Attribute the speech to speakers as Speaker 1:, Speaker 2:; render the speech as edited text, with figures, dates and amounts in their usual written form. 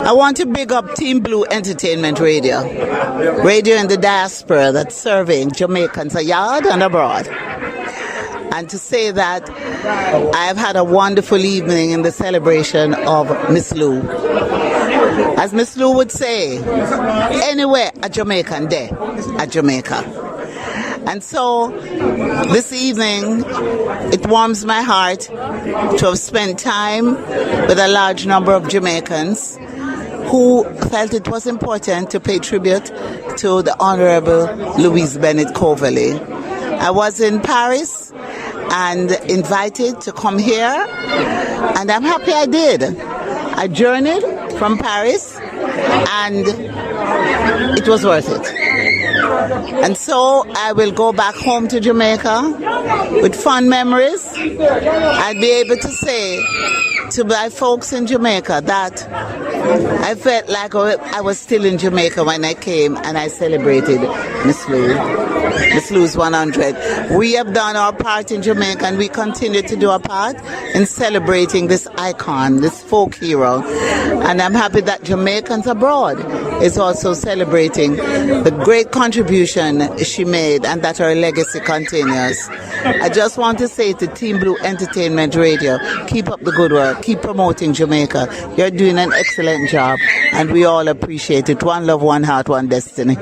Speaker 1: I want to big up Team Blue Entertainment Radio. Radio in the diaspora that's serving Jamaicans abroad and abroad. And to say that I have had a wonderful evening in the celebration of Miss Lou. As Miss Lou would say, anywhere a Jamaican there at Jamaica. And so this evening, it warms my heart to have spent time with a large number of Jamaicans who felt it was important to pay tribute to the Honorable Louise Bennett Coverley. I was in Paris and invited to come here, and I'm happy I did. I journeyed from Paris, and it was worth it. And so I will go back home to Jamaica with fond memories. I'll be able to say to my folks in Jamaica that I felt like I was still in Jamaica when I came and I celebrated Miss Lou's 100. We have done our part in Jamaica, and we continue to do our part in celebrating this icon, this folk hero. And I'm happy that Jamaicans abroad is also celebrating the great contribution she made and that her legacy continues. I just want to say to Team Blue Entertainment Radio, keep up the good work, keep promoting Jamaica. You're doing an excellent job, and we all appreciate it. One love, one heart, one destiny.